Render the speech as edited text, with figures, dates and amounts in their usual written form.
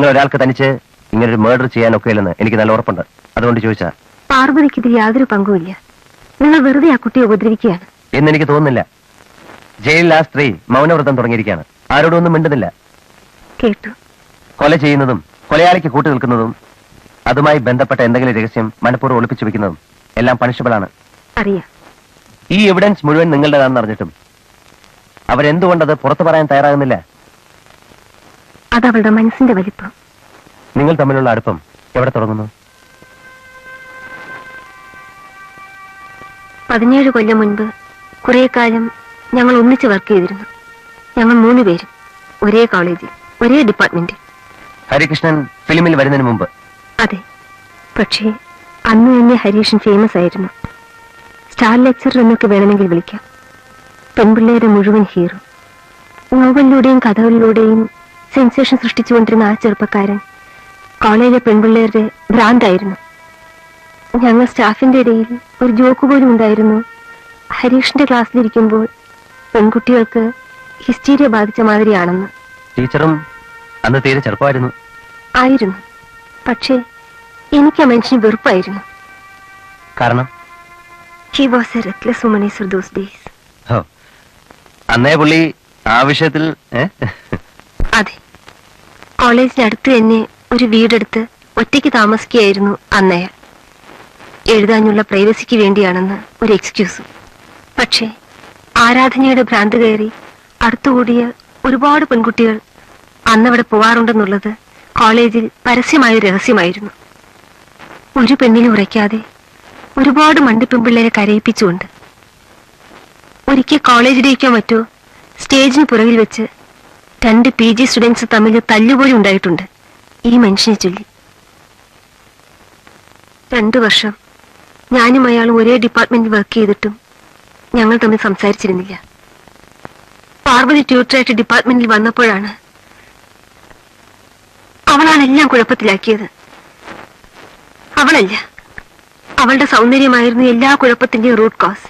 നിങ്ങൾ ഒരാൾക്ക് തനിച്ച് ഇങ്ങനൊരു മർഡർ ചെയ്യാനൊക്കെയില്ലെന്ന് എനിക്ക് നല്ല ഉറപ്പുണ്ട്. അതുകൊണ്ട് ചോദിച്ചാ. പാർവതിക്ക് ഇതിൽ യാതൊരു പങ്കുമില്ല. നിങ്ങൾ വെറുതെ ആ കുട്ടിയെ ഉപദ്രവിക്കുകയാണ് എന്നെനിക്ക് തോന്നുന്നില്ല. ജയിലിൽ ആ സ്ത്രീ മൗനവ്രതം തുടങ്ങിയിരിക്കുകയാണ്. ആരോടും ഒന്നും മിണ്ടുന്നില്ല. കേട്ടു. കൊല ചെയ്യുന്നതും കൊലയാളിക്ക് കൂട്ടു നിൽക്കുന്നതും അതുമായി ബന്ധപ്പെട്ട എന്തെങ്കിലും രഹസ്യം മനഃപൂർവ്വം ഒളിപ്പിച്ചു വെക്കുന്നതും എല്ലാം പണിഷബിൾ ആണ്. അറിയാം. ഈ എവിഡൻസ് മുഴുവൻ നിങ്ങളുടേതാണെന്ന് അറിഞ്ഞിട്ടും അവരെന്തുകൊണ്ടത് പുറത്തു പറയാൻ തയ്യാറാകുന്നില്ല? അതവളുടെ മനസ്സിന്റെ വലിപ്പം. നിങ്ങൾ തമ്മിലുള്ള അടുപ്പം എവിടെ തുടങ്ങുന്നു? 17 കൊല്ലം മുൻപ് കുറെ കാലം ഞങ്ങൾ ഒന്നിച്ച് വർക്ക് ചെയ്തിരുന്നു. ഞങ്ങൾ 3 പേരും ഒരേ കോളേജിൽ, ഒരേ ഡിപ്പാർട്ട്മെന്റിൽ. ഹരികൃഷ്ണൻ ഫിലിമിൽ വരുന്നതിന് മുമ്പ്? അതെ. പക്ഷേ അന്ന് തന്നെ ഹരീഷൻ ഫേമസ് ആയിരുന്നു. സ്റ്റാർ ലെക്ചറർ എന്നൊക്കെ വേണമെങ്കിൽ വിളിക്കാം. പെൺപിള്ളേരുടെ മുഴുവൻ ഹീറോ. നോവലിലൂടെയും കഥകളിലൂടെയും സെൻസേഷൻ സൃഷ്ടിച്ചുകൊണ്ടിരുന്ന ആ ചെറുപ്പക്കാരൻ കോളേജിലെ പെൺപിള്ളേരുടെ ഭ്രാന്തായിരുന്നു. ഞങ്ങൾ സ്റ്റാഫിന്റെ ഇടയിൽ ഒരു ജോക്ക് പോലും ഉണ്ടായിരുന്നു. ഹരീഷിന്റെ ക്ലാസ്സിലിരിക്കുമ്പോൾ പെൺകുട്ടികൾക്ക് ഹിസ്റ്റീരിയ ബാധിച്ച മാതിരിയാണെന്ന്. ടീച്ചറും അന്ന് തീരെ ചെറുപ്പമായിരുന്നു. ആയിരുന്നു. പക്ഷേ എനിക്ക് ആ മനുഷ്യന് വെറുപ്പായിരുന്നു. കാരണം he was a reckless womaniser those days. അന്നേ പുള്ളി ആ വിഷയത്തിൽ. അതെ. കോളേജിനടുത്ത് തന്നെ ഒരു വീടെടുത്ത് ഒറ്റയ്ക്ക് താമസിക്കുകയായിരുന്നു അന്നയാൾ. എഴുതാനുള്ള പ്രൈവസിക്ക് വേണ്ടിയാണെന്ന് ഒരു എക്സ്ക്യൂസും. പക്ഷേ ആരാധനയുടെ ഭ്രാന്ത് കയറി അടുത്തുകൂടിയ ഒരുപാട് പെൺകുട്ടികൾ അന്നവിടെ പോവാറുണ്ടെന്നുള്ളത് കോളേജിൽ പരസ്യമായ രഹസ്യമായിരുന്നു. ഒരു പെണ്ണിനെ ഉറയ്ക്കാതെ ഒരുപാട് മണ്ടിപ്പെൺപിള്ളേരെ കരയിപ്പിച്ചുകൊണ്ട്. ഒരിക്കൽ കോളേജിലേക്കോ മറ്റോ സ്റ്റേജിന് പുറകിൽ വെച്ച് 2 PG സ്റ്റുഡൻസ് തമ്മിൽ തല്ലുപോലും ഉണ്ടായിട്ടുണ്ട് ഈ മനുഷ്യനെ ചൊല്ലി. 2 വർഷം ഞാനും അയാളും ഒരേ ഡിപ്പാർട്ട്മെന്റിൽ വർക്ക് ചെയ്തിട്ടും ഞങ്ങൾ തമ്മിൽ സംസാരിച്ചിരുന്നില്ല. പാർവതി ട്യൂട്ടറായിട്ട് ഡിപ്പാർട്ട്മെന്റിൽ വന്നപ്പോഴാണ് അവളാണ് എല്ലാം കുഴപ്പത്തിലാക്കിയത്. അവളല്ല, അവളുടെ സൗന്ദര്യമായിരുന്നു എല്ലാ കുഴപ്പത്തിന്റെയും റൂട്ട് കോസ്.